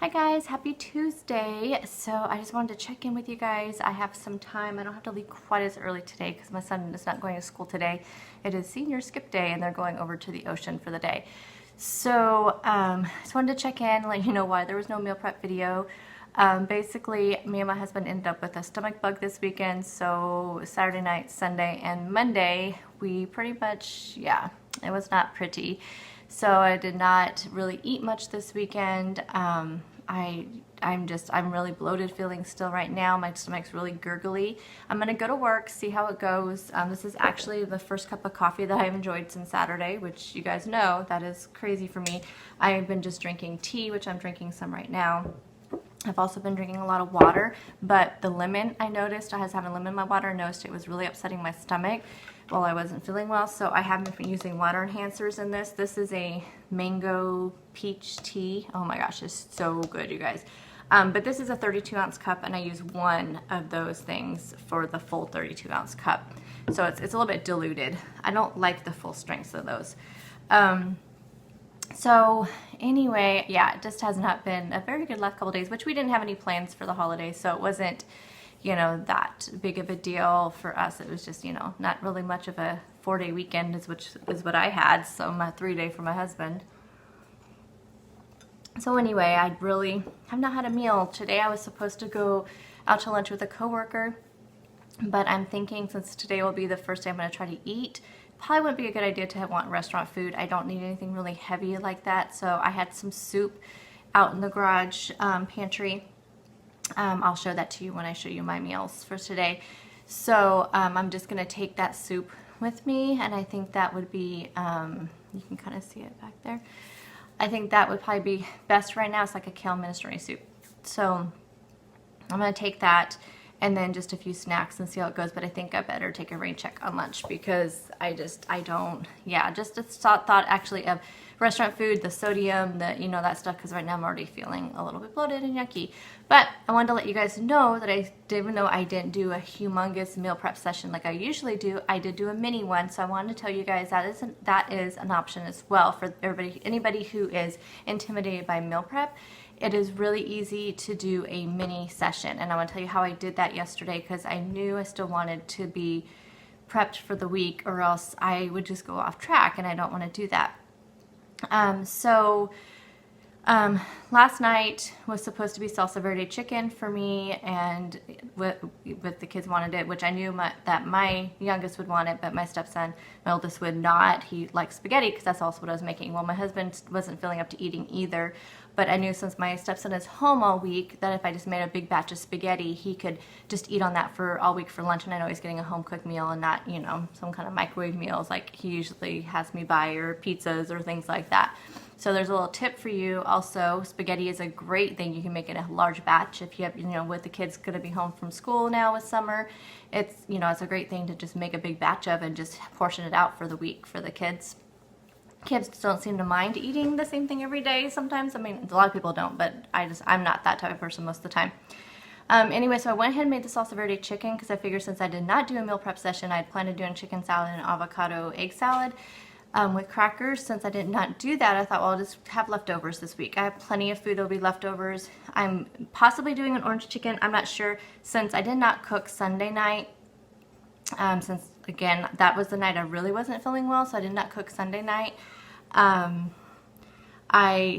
Hi guys, happy Tuesday. So I just wanted to check in with you guys. I have some time. I don't have to leave quite as early today because my son is not going to school today. It is senior skip day and they're going over to the ocean for the day. So just wanted to check in, let you know why there was no meal prep video. Basically, me and my husband ended up with a stomach bug this weekend. So Saturday night, Sunday, and Monday, we pretty much, it was not pretty. So I did not really eat much this weekend. I'm really bloated feeling still right now. My stomach's really gurgly. I'm gonna go to work, see how it goes. This is actually the first cup of coffee that I've enjoyed since Saturday, which you guys know, that is crazy for me. I've been just drinking tea, which I'm drinking some right now. I've also been drinking a lot of water, but the lemon, I noticed, I was having lemon in my water, I noticed it was really upsetting my stomach while I wasn't feeling well, so I haven't been using water enhancers in this. This is a mango peach tea. Oh my gosh, it's so good, you guys. But this is a 32-ounce cup, and I use one of those things for the full 32-ounce cup. So it's a little bit diluted. I don't like the full strengths of those. So anyway, yeah, it just has not been a very good last couple days, which we didn't have any plans for the holidays, so it wasn't, you know, that big of a deal for us. It was just, you know, not really much of a 4-day weekend, which is what I had, so my 3-day for my husband. So anyway, I really have not had a meal. Today I was supposed to go out to lunch with a coworker, but I'm thinking since today will be the first day I'm going to try to eat, probably wouldn't be a good idea to want restaurant food. I don't need anything really heavy like that. So I had some soup out in the garage pantry. I'll show that to you when I show you my meals for today. So I'm just going to take that soup with me, and I think that would be, you can kind of see it back there. I think that would probably be best right now. It's like a kale minestrone soup. So I'm going to take that and then just a few snacks and see how it goes. But I think I better take a rain check on lunch because just a thought actually of restaurant food, the sodium, that stuff, because right now I'm already feeling a little bit bloated and yucky. But I wanted to let you guys know that even though I didn't do a humongous meal prep session like I usually do, I did do a mini one. So I wanted to tell you guys that is an option as well for anybody who is intimidated by meal prep. It is really easy to do a mini session, and I want to tell you how I did that yesterday because I knew I still wanted to be prepped for the week, or else I would just go off track, and I don't want to do that. Last night was supposed to be Salsa Verde chicken for me, and with the kids wanted it, which I knew that my youngest would want it, but my stepson, my oldest, would not. He likes spaghetti because that's also what I was making. Well, my husband wasn't feeling up to eating either, but I knew since my stepson is home all week that if I just made a big batch of spaghetti, he could just eat on that for all week for lunch, and I know he's getting a home cooked meal and not, some kind of microwave meals like he usually has me buy, or pizzas or things like that. So there's a little tip for you also. Spaghetti is a great thing. You can make it a large batch if you have, with the kids going to be home from school now with summer. It's a great thing to just make a big batch of and just portion it out for the week for the kids. Kids don't seem to mind eating the same thing every day sometimes. I mean, a lot of people don't, but I'm not that type of person most of the time. Anyway, so I went ahead and made the Salsa Verde chicken because I figured since I did not do a meal prep session, I'd planned on doing chicken salad and avocado egg salad. With crackers. Since I did not do that, I thought, well, I'll just have leftovers this week. I have plenty of food that'll be leftovers. I'm possibly doing an orange chicken. I'm not sure, since I did not cook Sunday night, since, again, that was the night I really wasn't feeling well, so I did not cook Sunday night. I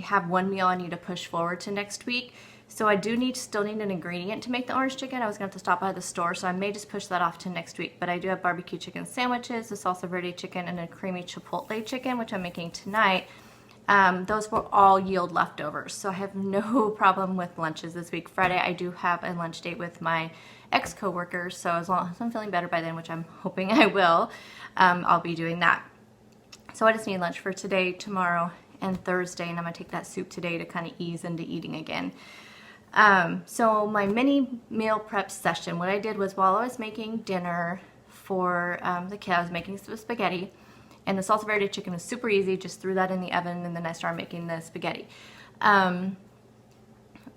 have one meal I need to push forward to next week. So I do still need an ingredient to make the orange chicken. I was going to have to stop by the store, so I may just push that off to next week. But I do have barbecue chicken sandwiches, the Salsa Verde chicken, and a creamy chipotle chicken, which I'm making tonight. Those will all yield leftovers, so I have no problem with lunches this week. Friday, I do have a lunch date with my ex-coworkers, so as long as I'm feeling better by then, which I'm hoping I will, I'll be doing that. So I just need lunch for today, tomorrow, and Thursday, and I'm going to take that soup today to kind of ease into eating again. So my mini meal prep session, what I did was while I was making dinner for the kids, I was making some spaghetti, and the Salsa Verde chicken was super easy. Just threw that in the oven, and then I started making the spaghetti. I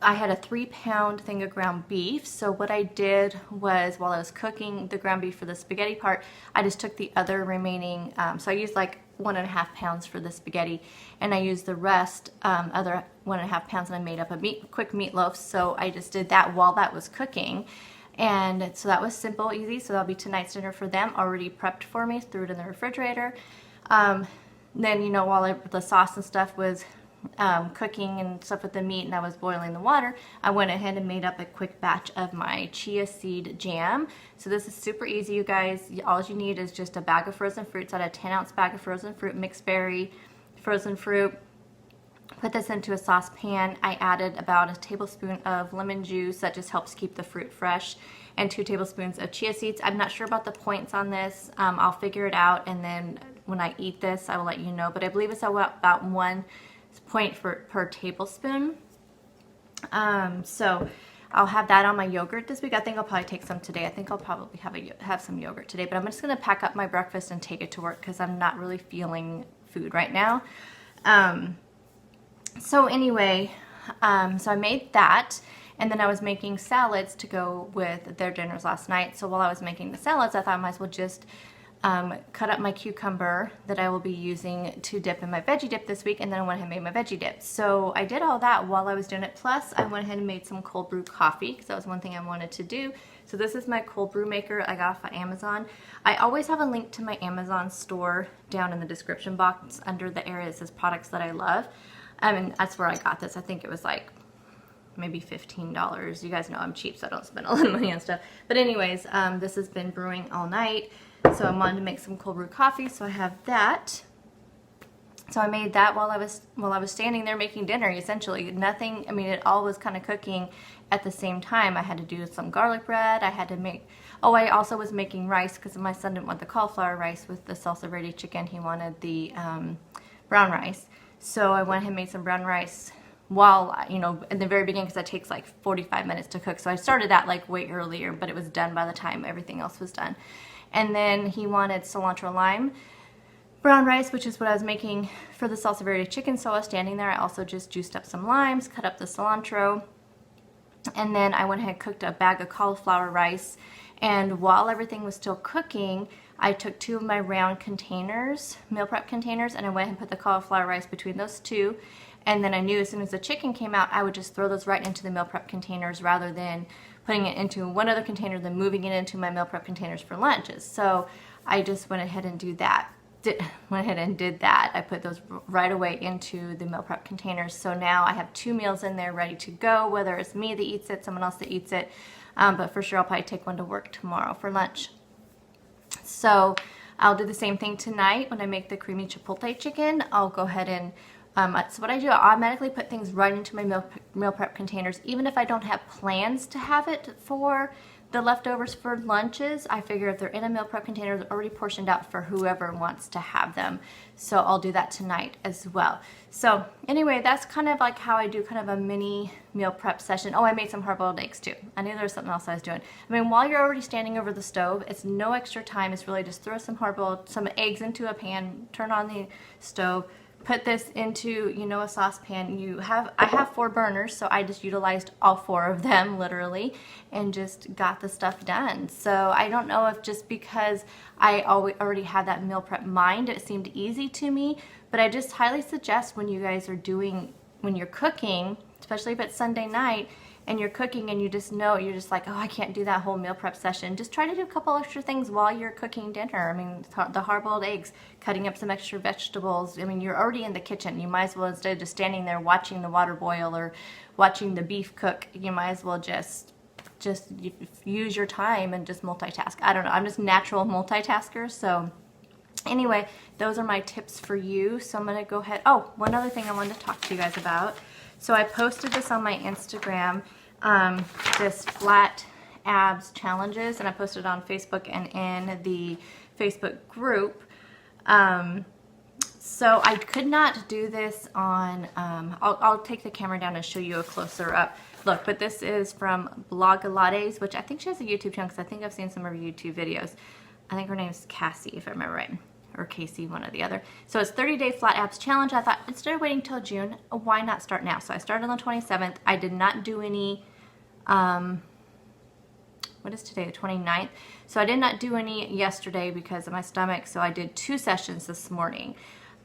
had a 3-pound thing of ground beef, so what I did was while I was cooking the ground beef for the spaghetti part, I just took the other remaining, so I used like 1.5 pounds for the spaghetti, and I used the rest, other 1.5 pounds, and I made up a quick meatloaf. So I just did that while that was cooking. And so that was simple, easy. So that'll be tonight's dinner for them, already prepped for me, threw it in the refrigerator. Then, you know, while the sauce and stuff was cooking and stuff with the meat and I was boiling the water, I went ahead and made up a quick batch of my chia seed jam. So this is super easy, you guys. All you need is just a bag of frozen fruits. I had a 10-ounce bag of frozen fruit, mixed berry frozen fruit. Put this into a saucepan. I added about a tablespoon of lemon juice. That just helps keep the fruit fresh, and 2 tablespoons of chia seeds. I'm not sure about the points on this. I'll figure it out, and then when I eat this, I will let you know. But I believe it's about 1 point per tablespoon. So I'll have that on my yogurt this week. I think I'll probably take some today. I think I'll probably have some yogurt today. But I'm just going to pack up my breakfast and take it to work because I'm not really feeling food right now. So anyway, so I made that, and then I was making salads to go with their dinners last night. So while I was making the salads, I thought I might as well just cut up my cucumber that I will be using to dip in my veggie dip this week, and then I went ahead and made my veggie dip. So I did all that while I was doing it. Plus, I went ahead and made some cold brew coffee because that was one thing I wanted to do. So this is my cold brew maker I got off of Amazon. I always have a link to my Amazon store down in the description box under the area that says products that I love. And that's where I got this. I think it was like maybe $15. You guys know I'm cheap, so I don't spend a lot of money on stuff. But anyways, this has been brewing all night. So I wanted to make some cold brew coffee, so I have that. So I made that while I was standing there making dinner. Essentially, nothing. I mean, it all was kind of cooking at the same time. I had to do some garlic bread. I had to make. Oh, I also was making rice because my son didn't want the cauliflower rice with the Salsa Verde chicken. He wanted the brown rice. So I went ahead and made some brown rice while, you know, in the very beginning, because that takes like 45 minutes to cook. So I started that like way earlier, but it was done by the time everything else was done. And then he wanted cilantro lime brown rice, which is what I was making for the Salsa Verde chicken. So I was standing there. I also just juiced up some limes, cut up the cilantro, and then I went ahead and cooked a bag of cauliflower rice. And while everything was still cooking, I took 2 of my round containers, meal prep containers, and I went and put the cauliflower rice between those 2. And then I knew as soon as the chicken came out, I would just throw those right into the meal prep containers rather than putting it into one other container, then moving it into my meal prep containers for lunches. So I just went ahead and did that. I put those right away into the meal prep containers. So now I have 2 meals in there ready to go, whether it's me that eats it, someone else that eats it. But for sure, I'll probably take one to work tomorrow for lunch. So I'll do the same thing tonight when I make the creamy chipotle chicken. I'll go ahead and, so what I do, I automatically put things right into my meal prep containers. Even if I don't have plans to have it for the leftovers for lunches, I figure if they're in a meal prep container, they're already portioned out for whoever wants to have them. So I'll do that tonight as well. So anyway, that's kind of like how I do kind of a mini meal prep session. Oh, I made some hard-boiled eggs too. I knew there was something else I was doing. I mean, while you're already standing over the stove, it's no extra time. It's really just throw some eggs into a pan, turn on the stove, put this into, you know, a saucepan. I have 4 burners, so I just utilized all 4 of them literally and just got the stuff done. So I don't know if just because I already had that meal prep mind, it seemed easy to me, but I just highly suggest when you guys are when you're cooking, especially if it's Sunday night, and you're cooking and you just know, you're just like, oh, I can't do that whole meal prep session. Just try to do a couple extra things while you're cooking dinner. I mean, the hard-boiled eggs, cutting up some extra vegetables. I mean, you're already in the kitchen. You might as well, instead of just standing there watching the water boil or watching the beef cook, you might as well just use your time and just multitask. I don't know. I'm just natural multitasker. So anyway, those are my tips for you. So I'm going to go ahead. Oh, one other thing I wanted to talk to you guys about. So I posted this on my Instagram, this flat abs challenges, and I posted it on Facebook and in the Facebook group. So I could not do this on, I'll take the camera down and show you a closer up look, but this is from Blogalates, which I think she has a YouTube channel because I think I've seen some of her YouTube videos. I think her name is Cassie, if I remember right. Or Casey, one or the other. So it's 30-day flat abs challenge. I thought, instead of waiting till June, why not start now? So I started on the 27th. I did not do any what is today, the 29th. So I did not do any yesterday because of my stomach, so I did 2 sessions this morning.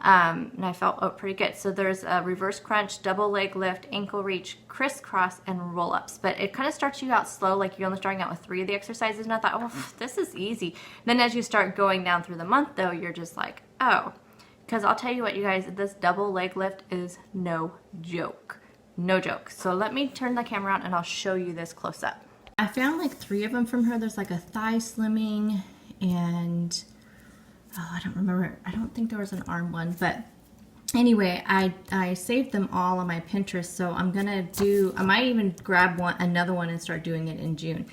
And I felt pretty good. So there's a reverse crunch, double leg lift, ankle reach, crisscross, and roll-ups. But it kind of starts you out slow, like you're only starting out with 3 of the exercises, and I thought, oh, this is easy. Then as you start going down through the month, though, you're just like, oh. Because I'll tell you what, you guys, this double leg lift is no joke. No joke. So let me turn the camera on and I'll show you this close up. I found like 3 of them from her. There's like a thigh slimming and, oh, I don't remember. I don't think there was an arm one. But anyway, I saved them all on my Pinterest. So I'm going to do, I might even grab another one and start doing it in June.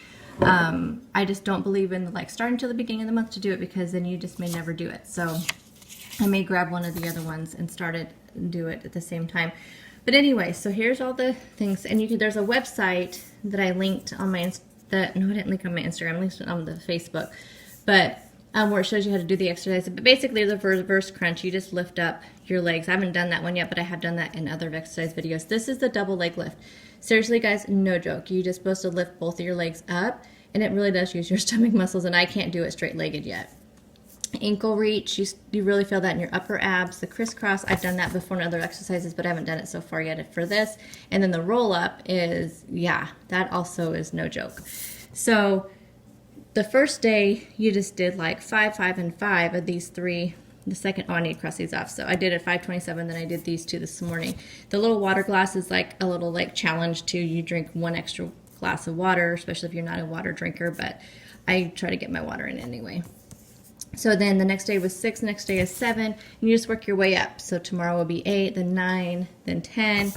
I just don't believe in like starting till the beginning of the month to do it because then you just may never do it. So I may grab one of the other ones and start it and do it at the same time. But anyway, so here's all the things, and you can. There's a website that I linked on my no, I didn't link on my Instagram. I linked it on the Facebook, but where it shows you how to do the exercise. But basically, the reverse crunch, you just lift up your legs. I haven't done that one yet, but I have done that in other exercise videos. This is the double leg lift. Seriously, guys, no joke. You're just supposed to lift both of your legs up, and it really does use your stomach muscles. And I can't do it straight-legged yet. Ankle reach, you really feel that in your upper abs. The crisscross, I've done that before in other exercises, but I haven't done it so far yet for this. And then the roll up is, yeah, that also is no joke. So the first day you just did like 5, 5, and 5 of these 3. The second, oh, I need to cross these off. So I did at 5:27, then I did these 2 this morning. The little water glass is like a little like challenge too. You drink 1 extra glass of water, especially if you're not a water drinker, but I try to get my water in anyway. So then the next day was 6, next day is 7, and you just work your way up. So tomorrow will be 8, then 9, then 10,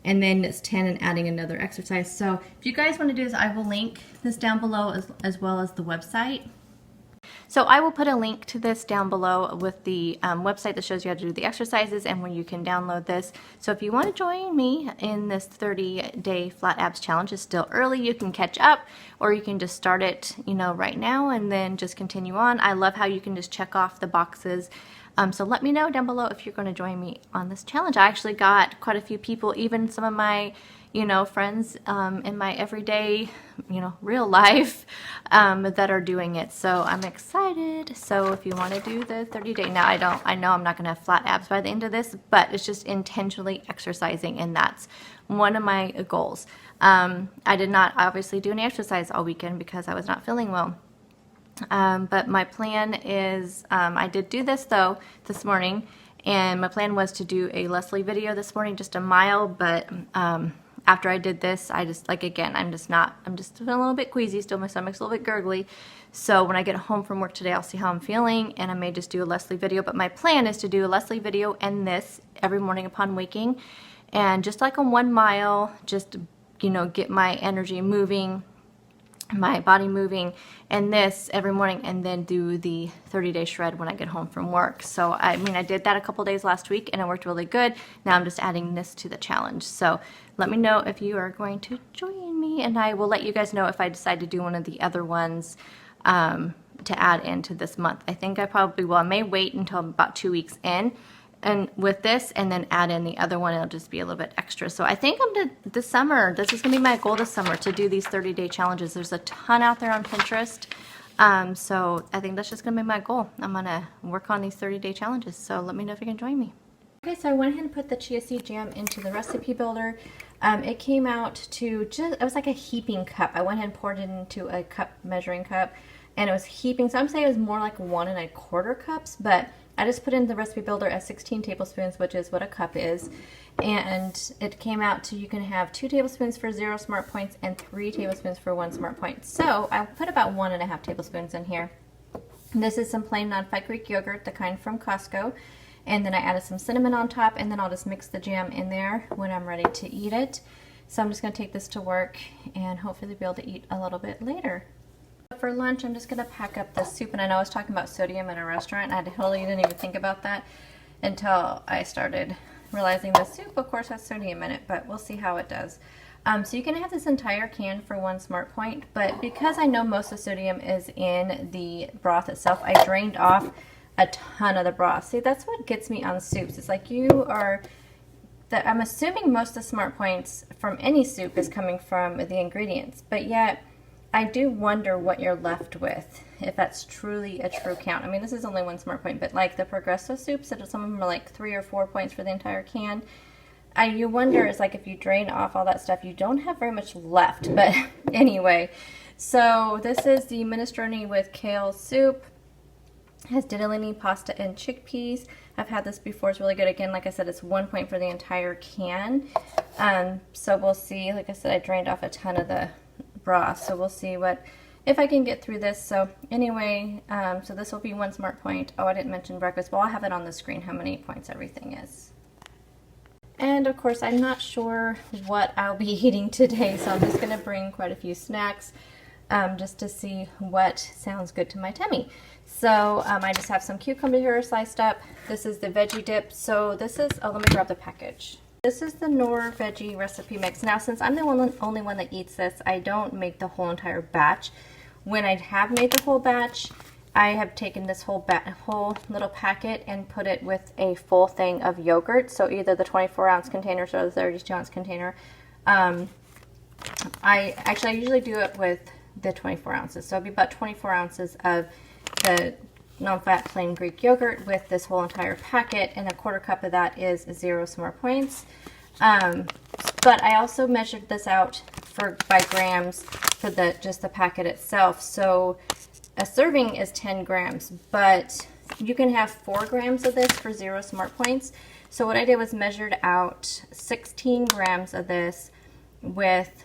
and then it's 10 and adding another exercise. So if you guys want to do this, I will link this down below as well as the website. So I will put a link to this down below with the website that shows you how to do the exercises and where you can download this. So if you want to join me in this 30-day flat abs challenge, it's still early. You can catch up, or you can just start it, right now and then just continue on. I love how you can just check off the boxes. So let me know down below if you're going to join me on this challenge. I actually got quite a few people, even some of my friends in my everyday, real life that are doing it. So I'm excited. So if you want to do the 30-day, now I know I'm not going to have flat abs by the end of this, but it's just intentionally exercising, and that's one of my goals. I did not obviously do any exercise all weekend because I was not feeling well. But my plan is, I did do this though this morning, and my plan was to do a Leslie video this morning, just a mile, but after I did this, I just, again, I'm just feeling a little bit queasy still. My stomach's a little bit gurgly. So when I get home from work today, I'll see how I'm feeling, and I may just do a Leslie video. But my plan is to do a Leslie video and this every morning upon waking. And just like a 1 mile, just, get my energy moving, my body moving, and this every morning, and then do the 30-day shred when I get home from work. So I did that a couple days last week and it worked really good. Now I'm just adding this to the challenge. So let me know if you are going to join me, and I will let you guys know if I decide to do one of the other ones to add into this month. I think I probably will. I may wait until about 2 weeks in and with this, and then add in the other one. It'll just be a little bit extra. So I think this summer, this is gonna be my goal this summer, to do these 30-day challenges. There's a ton out there on Pinterest. So I think that's just gonna be my goal. I'm gonna work on these 30-day challenges. So let me know if you can join me. Okay, so I went ahead and put the chia seed jam into the recipe builder. It came out to it was like a heaping cup. I went ahead and poured it into a measuring cup, and it was heaping. So I'm saying it was more like 1 1/4 cups, but I just put in the recipe builder as 16 tablespoons, which is what a cup is. And it came out to, you can have 2 tablespoons for 0 smart points and 3 tablespoons for 1 smart point. So I put about 1½ tablespoons in here. This is some plain non-fat Greek yogurt, the kind from Costco. And then I added some cinnamon on top, and then I'll just mix the jam in there when I'm ready to eat it. So I'm just gonna take this to work and hopefully be able to eat a little bit later. For lunch, I'm just going to pack up the soup, and I know I was talking about sodium in a restaurant, and I totally didn't even think about that until I started realizing the soup, of course, has sodium in it, but we'll see how it does. So you can have this entire can for 1 smart point, but because I know most of the sodium is in the broth itself, I drained off a ton of the broth. See, that's what gets me on soups. It's like I'm assuming most of the smart points from any soup is coming from the ingredients, but yet I do wonder what you're left with, if that's truly a true count. I mean, this is only 1 smart point, but like the Progresso soups, that some of them are like 3 or 4 points for the entire can. You wonder, is like if you drain off all that stuff, you don't have very much left. But anyway, so this is the minestrone with kale soup. It has ditalini, pasta, and chickpeas. I've had this before. It's really good. Again, like I said, it's 1 point for the entire can. So we'll see. Like I said, I drained off a ton of the broth, so we'll see if I can get through this. So anyway, so this will be 1 smart point. Oh, I didn't mention breakfast. Well, I'll have it on the screen how many points everything is. And of course, I'm not sure what I'll be eating today, so I'm just going to bring quite a few snacks just to see what sounds good to my tummy. So I just have some cucumber here sliced up. This is the veggie dip. So this is, oh, let me grab the package. This is the Knorr veggie recipe mix. Now, since I'm the only one that eats this, I don't make the whole entire batch. When I have made the whole batch, I have taken this whole little packet and put it with a full thing of yogurt. So either the 24-ounce containers or the 32-ounce container. I usually do it with the 24 ounces. So it'd be about 24 ounces of the non-fat plain Greek yogurt with this whole entire packet, and 1/4 cup of that is 0 smart points. But I also measured this out by grams for just the packet itself. So a serving is 10 grams, but you can have 4 grams of this for 0 smart points. So what I did was measured out 16 grams of this with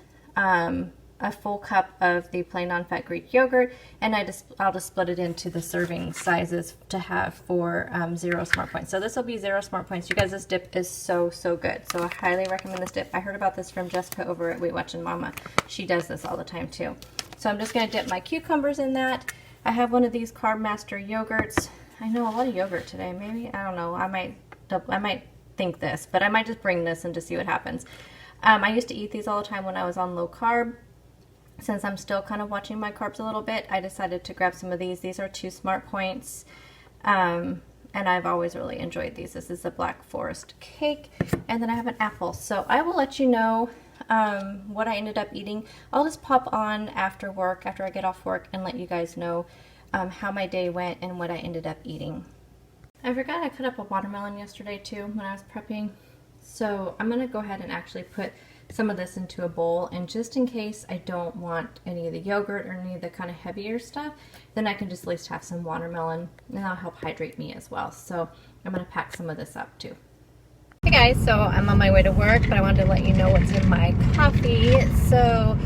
a full cup of the plain non-fat Greek yogurt, and I'll just split it into the serving sizes to have for 0 smart points. So this will be 0 smart points. You guys, this dip is so good. So I highly recommend this dip. I heard about this from Jessica over at Weight Watching Mama. She does this all the time too. So I'm just going to dip my cucumbers in that. I have one of these Carb Master yogurts. I know a lot of yogurt today. Maybe, I don't know. I might think this, but I might just bring this and just see what happens. I used to eat these all the time when I was on low carb. Since I'm still kind of watching my carbs a little bit, I decided to grab some of these. These are 2 smart points, and I've always really enjoyed these. This is a Black Forest cake, and then I have an apple. So I will let you know what I ended up eating. I'll just pop on after work, after I get off work, and let you guys know how my day went and what I ended up eating. I forgot I cut up a watermelon yesterday too when I was prepping. So I'm going to go ahead and actually put some of this into a bowl, and just in case I don't want any of the yogurt or any of the kind of heavier stuff, then I can just at least have some watermelon, and that'll help hydrate me as well. So I'm going to pack some of this up too. Hey guys, so I'm on my way to work, but I wanted to let you know what's in my coffee. So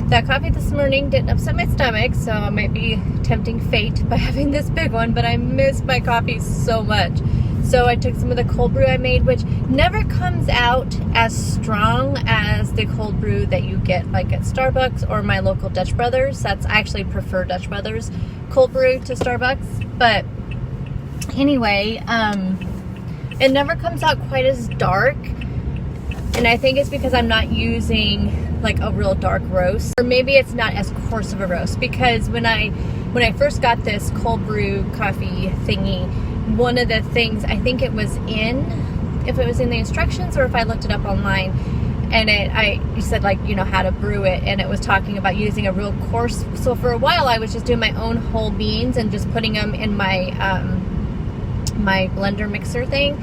that coffee this morning didn't upset my stomach, so I might be tempting fate by having this big one, but I miss my coffee so much. So I took some of the cold brew I made, which never comes out as strong as the cold brew that you get like at Starbucks or my local Dutch Brothers. I actually prefer Dutch Brothers cold brew to Starbucks. But anyway, it never comes out quite as dark. And I think it's because I'm not using like a real dark roast. Or maybe it's not as coarse of a roast, because when I first got this cold brew coffee thingy, one of the things, I think it was if it was in the instructions or if I looked it up online, and you said like, you know, how to brew it, and it was talking about using a real coarse. So for a while I was just doing my own whole beans and just putting them in my my blender mixer thing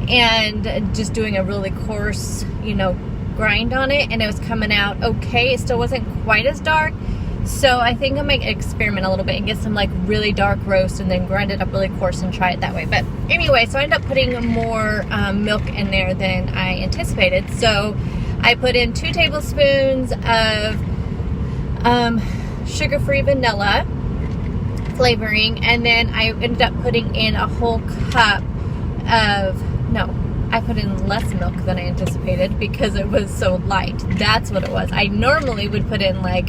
and just doing a really coarse, you know, grind on it, and it was coming out okay. It still wasn't quite as dark. So I think I might experiment a little bit and get some like really dark roast and then grind it up really coarse and try it that way. But anyway, so I ended up putting more milk in there than I anticipated. So I put in 2 tablespoons of sugar-free vanilla flavoring, and then I ended up putting in a whole cup of, I put in less milk than I anticipated because it was so light. That's what it was. I normally would put in like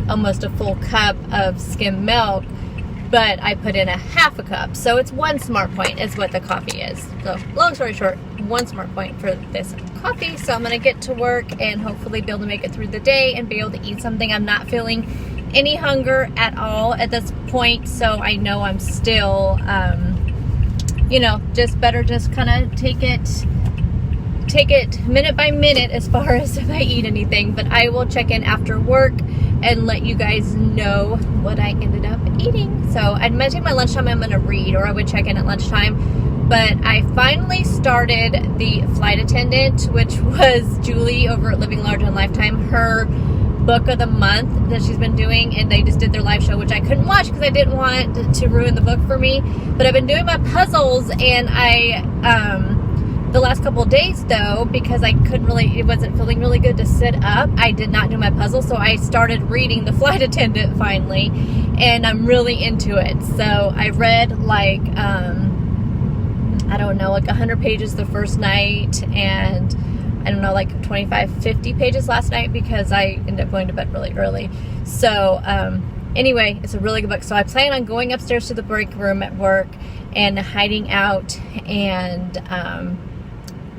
almost a full cup of skim milk, but I put in a half a cup. So it's 1 smart point is what the coffee is. So long story short, 1 smart point for this coffee. So I'm going to get to work and hopefully be able to make it through the day and be able to eat something. I'm not feeling any hunger at all at this point. So I know I'm still, you know, just better just kind of take it minute by minute as far as if I eat anything. But I will check in after work and let you guys know what I ended up eating. So I'm gonna take my lunchtime, I'm gonna read, or I would check in at lunchtime. But I finally started the Flight Attendant, which was Julie over at Living Large on Lifetime, her book of the month that she's been doing, and they just did their live show, which I couldn't watch because I didn't want to ruin the book for me. But I've been doing my puzzles, and the last couple of days though, because it wasn't feeling really good to sit up, I did not do my puzzle, so I started reading The Flight Attendant finally, and I'm really into it. So I read like I don't know, like 100 pages the first night, and I don't know, like 25, 50 pages last night because I ended up going to bed really early. So anyway, it's a really good book. So I plan on going upstairs to the break room at work and hiding out and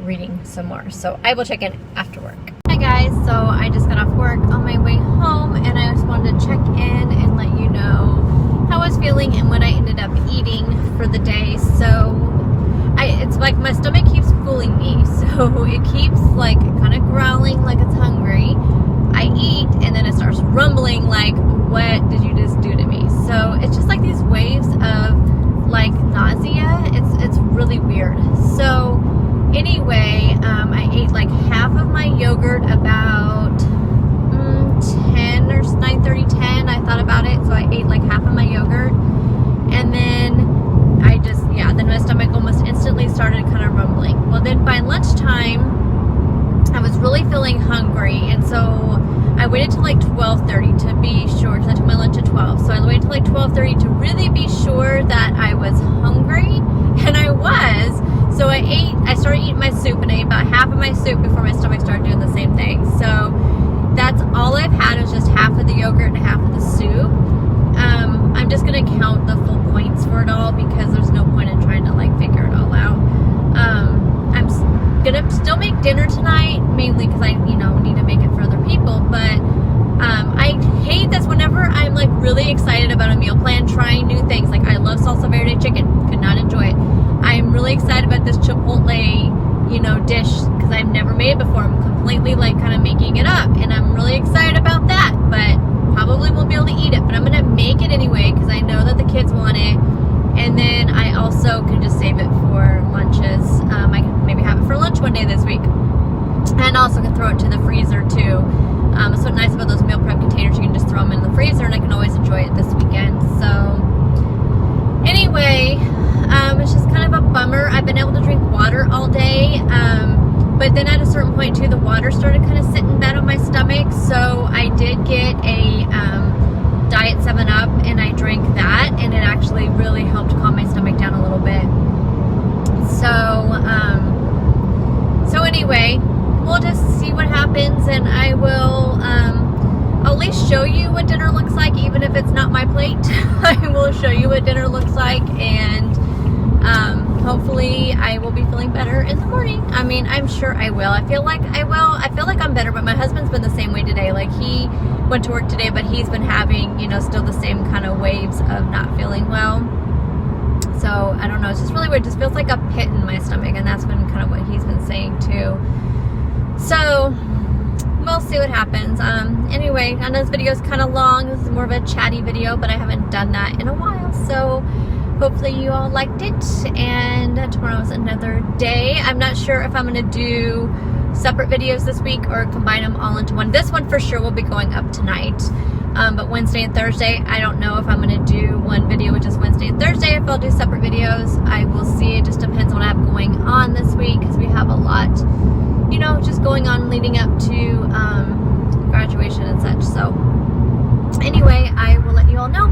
reading some more. So I will check in after work. Hi guys, so I just got off work on my way home, and I just wanted to check in and let you know how I was feeling and what I ended up eating for the day. So it's like my stomach keeps fooling me, so it keeps like kind of growling like it's hungry. I eat and then it starts rumbling like, what did you just do to me? So it's just like these waves of like nausea. It's really weird. So anyway, I ate like half of my yogurt about 10 or 9:30, 10. I thought about it, so I ate like half of my yogurt, and then then my stomach almost instantly started kind of rumbling. Well, then by lunchtime, I was really feeling hungry, and so I waited till like 12:30 to be sure, because I took my lunch at 12. So I waited till like 12:30 to really be sure that I was hungry, and I was. So I started eating my soup, and I ate about half of my soup before my stomach started doing the same thing. So that's all I've had, is just half of the yogurt and half of the soup. I'm just going to count the full points for it all, because there's no point in trying to like figure it all out. I'm going to still make dinner tonight, mainly because I, need to make it for other people. But I hate this whenever I'm like really excited about a meal plan, trying new things. Like I love Salsa Verde chicken, could not enjoy it. I'm really excited about this Chipotle, dish, because I've never made it before. I'm completely like kind of making it up, and I'm really excited about that, but probably won't be able to eat it. But I'm gonna make it anyway, because I know that the kids want it, and then I also can just save it for lunches. I can maybe have it for lunch one day this week, and also can throw it to the freezer too. It's so nice about those meal prep containers, you can just throw them in the freezer, and I can always enjoy it this weekend. So anyway, it's just kind of a bummer. I've been able to drink water all day, but then at a certain point too, the water started kind of sitting bad on my stomach. So I did get a Diet 7-Up, and I drank that, and it actually really helped calm my stomach down a little bit. So anyway, we'll just see what happens, and I will I'll at least show you what dinner looks like, even if it's not my plate. I will show you what dinner looks like, and hopefully I will be feeling better in the morning. I mean, I'm sure I will. I feel like I will. I feel like I'm better, but my husband's been the same way today. Like, he went to work today, but he's been having, still the same kind of waves of not feeling well. So, I don't know. It's just really weird. It just feels like a pit in my stomach, and that's been kind of what he's been saying, too. So, we'll see what happens. Anyway, I know this video is kind of long. This is more of a chatty video, but I haven't done that in a while. So, hopefully you all liked it, and tomorrow's another day. I'm not sure if I'm going to do separate videos this week or combine them all into one. This one for sure will be going up tonight, but Wednesday and Thursday, I don't know if I'm going to do one video with just Wednesday and Thursday, if I'll do separate videos. I will see. It just depends on what I have going on this week, because we have a lot, just going on leading up to graduation and such. So anyway, I will let you all know.